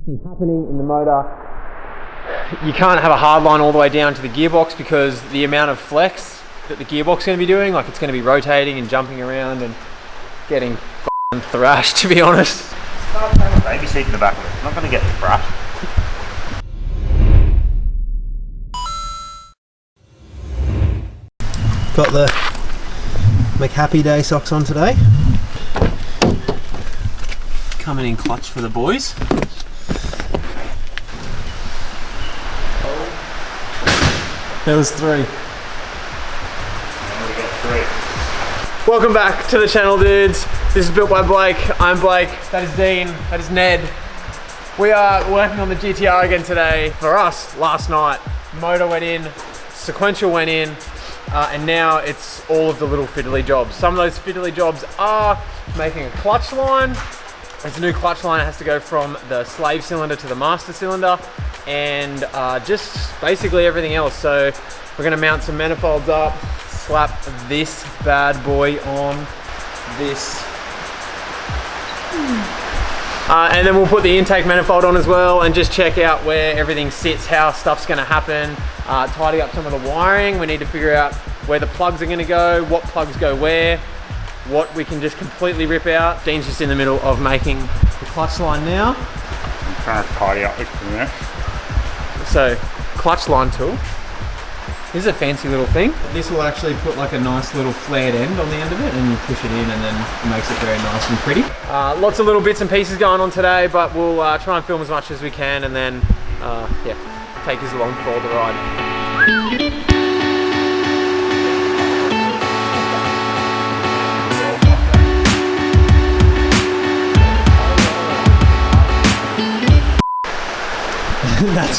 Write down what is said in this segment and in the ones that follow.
actually happening in the motor. You can't have a hard line all the way down to the gearbox because the amount of flex that the gearbox is going to be doing, like it's going to be rotating and jumping around and getting f***ing thrashed, to be honest. Baby seat in the back of it. It's not going to get thrashed. Got the McHappy Day socks on today. Coming in clutch for the boys. There was 3. We got 3. Welcome back to the channel, dudes. This is built by Blake. I'm Blake. That is Dean. That is Ned. We are working on the GTR again today. For us, last night, motor went in, sequential went in, and now it's all of the little fiddly jobs. Some of those fiddly jobs are making a clutch line. There's a new clutch line that has to go from the slave cylinder to the master cylinder, and just basically everything else. So we're gonna mount some manifolds up, slap this bad boy on this. And then we'll put the intake manifold on as well and just check out where everything sits, how stuff's gonna happen, tidy up some of the wiring. We need to figure out where the plugs are gonna go, what plugs go where, what we can just completely rip out. Dean's just in the middle of making the clutch line now. I'm trying to tidy up this mess. So, clutch line tool. This is a fancy little thing. This will actually put like a nice little flared end on the end of it, and you push it in and then it makes it very nice and pretty. Lots of little bits and pieces going on today, but we'll try and film as much as we can and then yeah, take us along for the ride.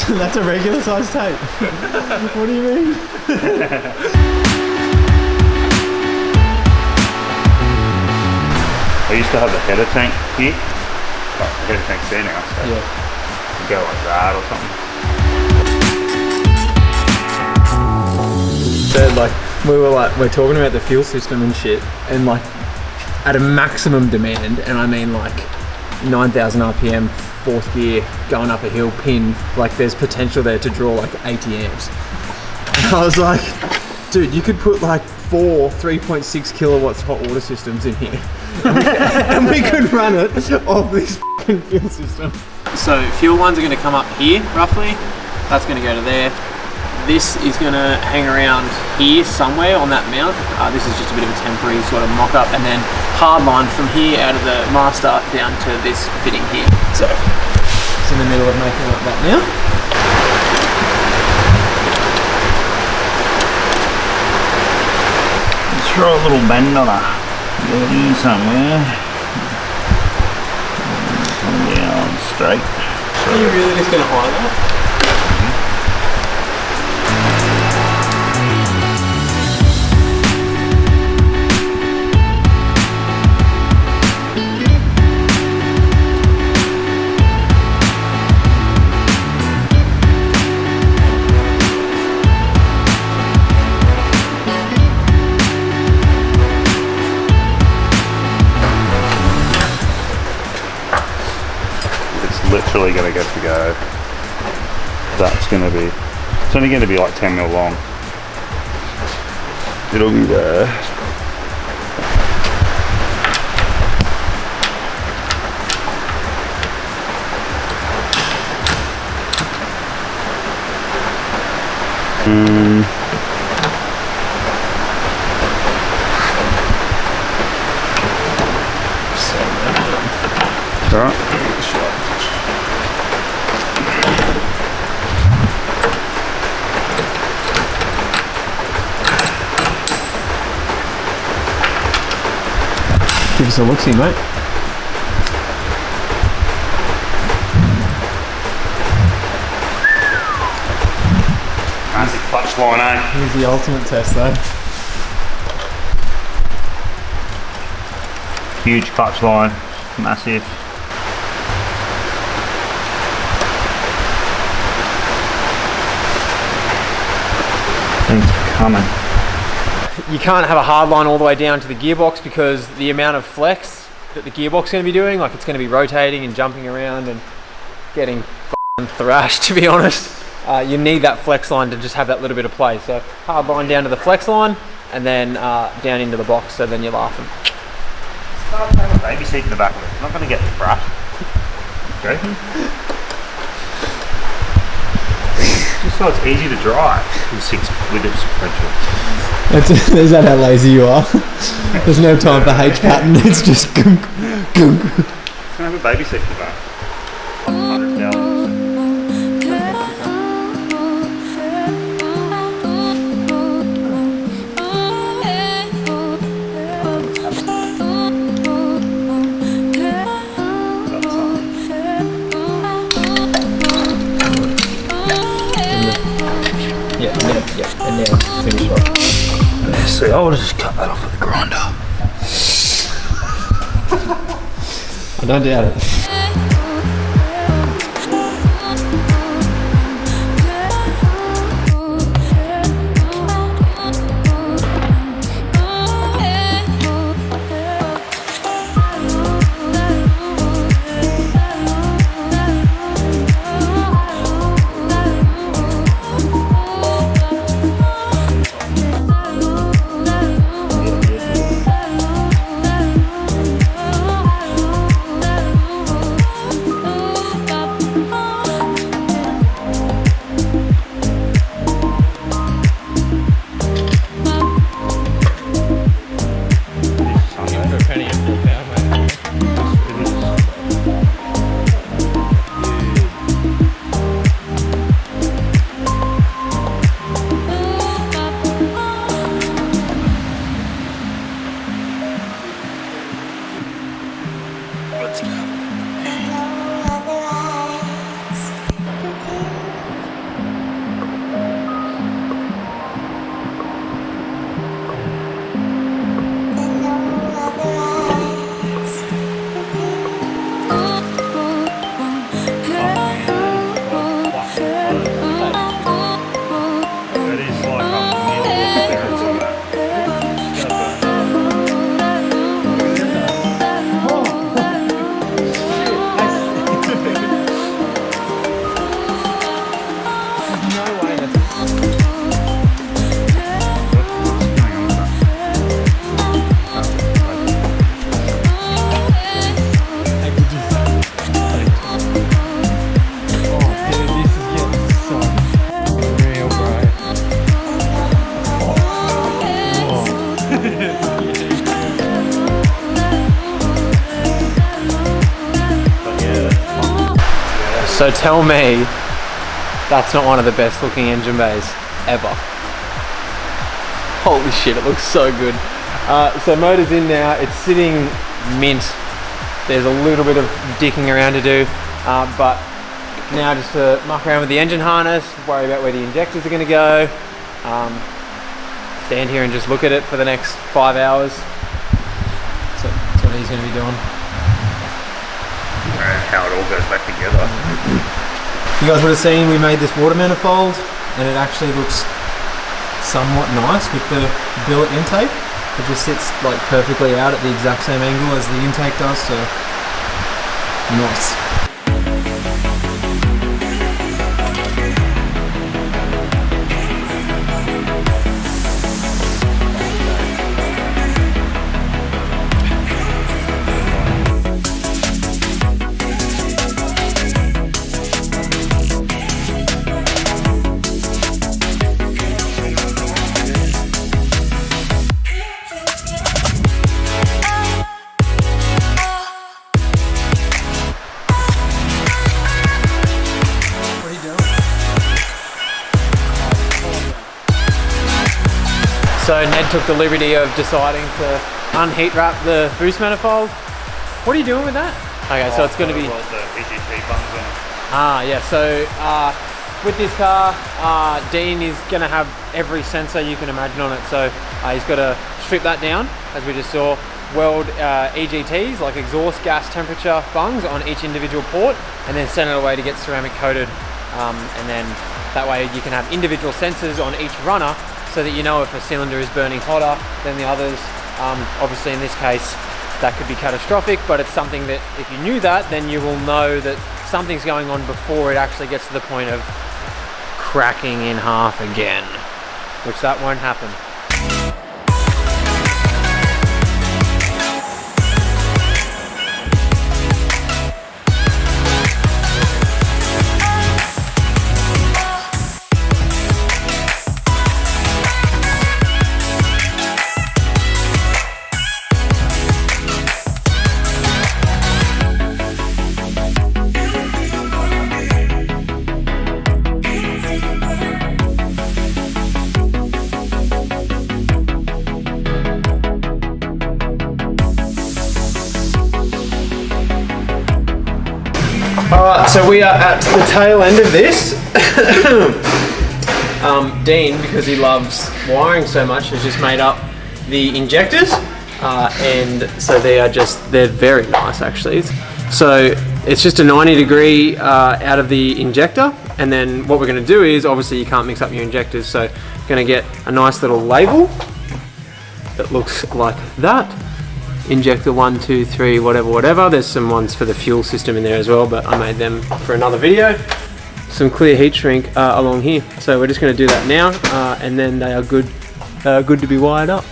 That's a regular size tape. What do you mean? I used to have the header tank here. Oh, the header tank's there now, so yeah. You go like that or something. So like we're talking about the fuel system and shit, and like at a maximum demand, and I mean like 9,000 RPM, 4th gear, going up a hill, pin, like there's potential there to draw like 80 amps. And I was like, dude, you could put like 4 3.6 kilowatts hot water systems in here and we could run it off this fucking fuel system. So fuel lines are going to come up here roughly, that's going to go to there. This is going to hang around here somewhere on that mount. This is just a bit of a temporary sort of mock-up, and then hard line from here out of the master down to this fitting here. So it's in the middle of making like that now. Let's throw a little bend on a body somewhere. Come down straight. Are you really just going to hide that? Literally gonna get to go. That's gonna be, it's only gonna be like 10 mil long. It'll be there. Alright. Give us a look-see, mate. That's the clutch line, eh? Here's the ultimate test, though. Huge clutch line, massive. Thanks for coming. You can't have a hard line all the way down to the gearbox because the amount of flex that the gearbox is going to be doing, like it's going to be rotating and jumping around and getting f***ing thrashed, to be honest. You need that flex line to just have that little bit of play. So hard line down to the flex line, and then down into the box, so then you're laughing. Start playing a baby seat in the back of it. I'm not going to get thrashed. Joking? Just so it's easy to drive with a sequential. Is that how lazy you are? There's no time for H pattern, it's just gunk, gunk. It's going to have a baby seat in the back. 100,000. And now finish off. So I would have just cut that off with a grinder. I don't doubt it. So tell me that's not one of the best looking engine bays ever. Holy shit, it looks so good. So motor's in now, it's sitting mint. There's a little bit of dicking around to do, but now just to muck around with the engine harness, worry about where the injectors are gonna go, stand here and just look at it for the next 5 hours. So that's what he's gonna be doing. How it all goes back together. You guys would have seen we made this water manifold, and it actually looks somewhat nice with the billet intake. It just sits like perfectly out at the exact same angle as the intake does, so nice. So Ned took the liberty of deciding to unheat wrap the boost manifold. What are you doing with that? Okay, so it's going to be... the EGT bungs on it. Yeah, so with this car, Dean is going to have every sensor you can imagine on it. So he's got to strip that down, as we just saw, weld EGTs, like exhaust gas temperature bungs, on each individual port, and then send it away to get ceramic coated. And then that way you can have individual sensors on each runner, so that you know if a cylinder is burning hotter than the others. Obviously in this case that could be catastrophic, but it's something that if you knew that, then you will know that something's going on before it actually gets to the point of cracking in half again, which that won't happen. Alright, so we are at the tail end of this. Dean, because he loves wiring so much, has just made up the injectors. And so they're very nice actually. So it's just a 90-degree out of the injector. And then what we're going to do is, obviously you can't mix up your injectors, so you're going to get a nice little label that looks like that. Injector 1, 2, 3, whatever. There's some ones for the fuel system in there as well, but I made them for another video. Some clear heat shrink along here. So we're just going to do that now, and then they are good to be wired up.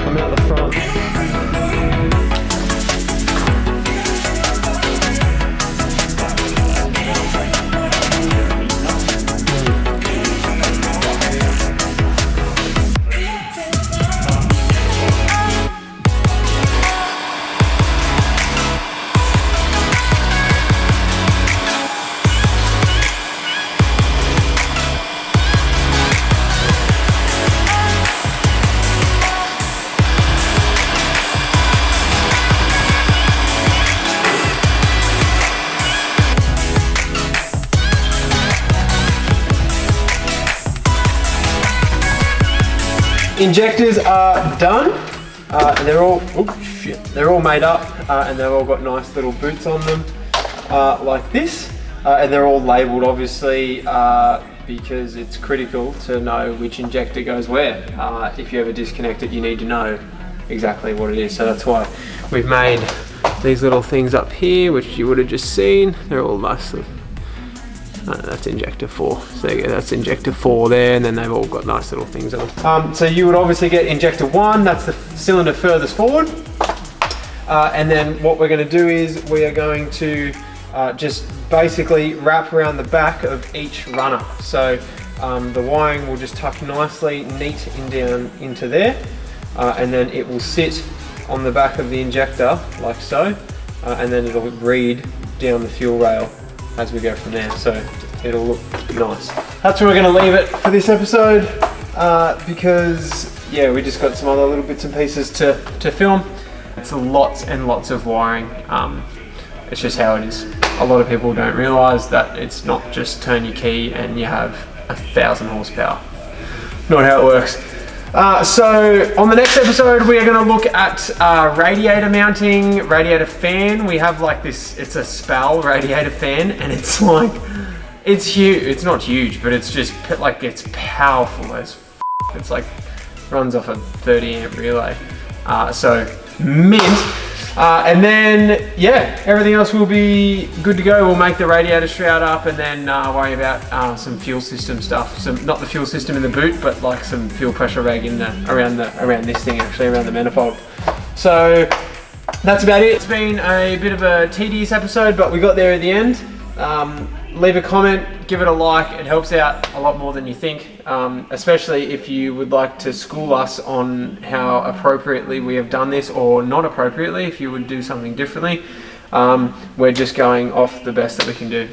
I'm out the front. Injectors are done, and they're all made up, and they've all got nice little boots on them, like this, and they're all labelled obviously, because it's critical to know which injector goes where. If you ever disconnect it, you need to know exactly what it is. So that's why we've made these little things up here, which you would have just seen. They're all nice. That's injector 4. So there you go, that's injector 4 there, and then they've all got nice little things on them. So you would obviously get injector 1, that's the cylinder furthest forward. And then what we're going to do is we are going to just basically wrap around the back of each runner. So the wiring will just tuck nicely neat down into there, and then it will sit on the back of the injector like so, and then it'll read down the fuel rail as we go from there, so it'll look nice. That's where we're going to leave it for this episode, because yeah, we just got some other little bits and pieces to film. It's lots and lots of wiring. It's just how it is. A lot of people don't realise that it's not just turn your key and you have 1,000 horsepower. Not how it works. So on the next episode, we are going to look at radiator mounting, radiator fan. We have like this, it's a SPAL radiator fan, and it's like, it's huge. It's not huge, but it's just like, it's powerful as f. It's like, runs off a 30 amp relay. So mint. And then, yeah, everything else will be good to go. We'll make the radiator shroud up, and then worry about some fuel system stuff. Not the fuel system in the boot, but like some fuel pressure reg in around this thing, actually, around the manifold. So that's about it. It's been a bit of a tedious episode, but we got there at the end. Leave a comment, give it a like. It helps out a lot more than you think, especially if you would like to school us on how appropriately we have done this, or not appropriately, if you would do something differently. We're just going off the best that we can do.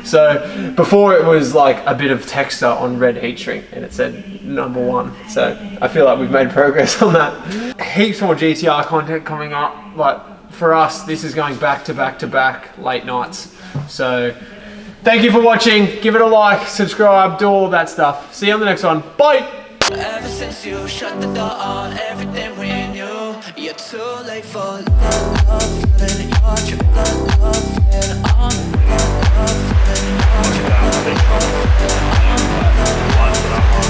So before, it was like a bit of texter on red heat shrink, and it said #1. So I feel like we've made progress on that. Heaps more GTR content coming up. Like, for us, this is going back to back to back late nights. So thank you for watching. Give it a like, subscribe, do all that stuff. See you on the next one. Bye. Ever since you shut the door on everything we knew, you're too late for love, love, love, love, love, love, love, love, love, love, Wash it down, I think. Lines it up.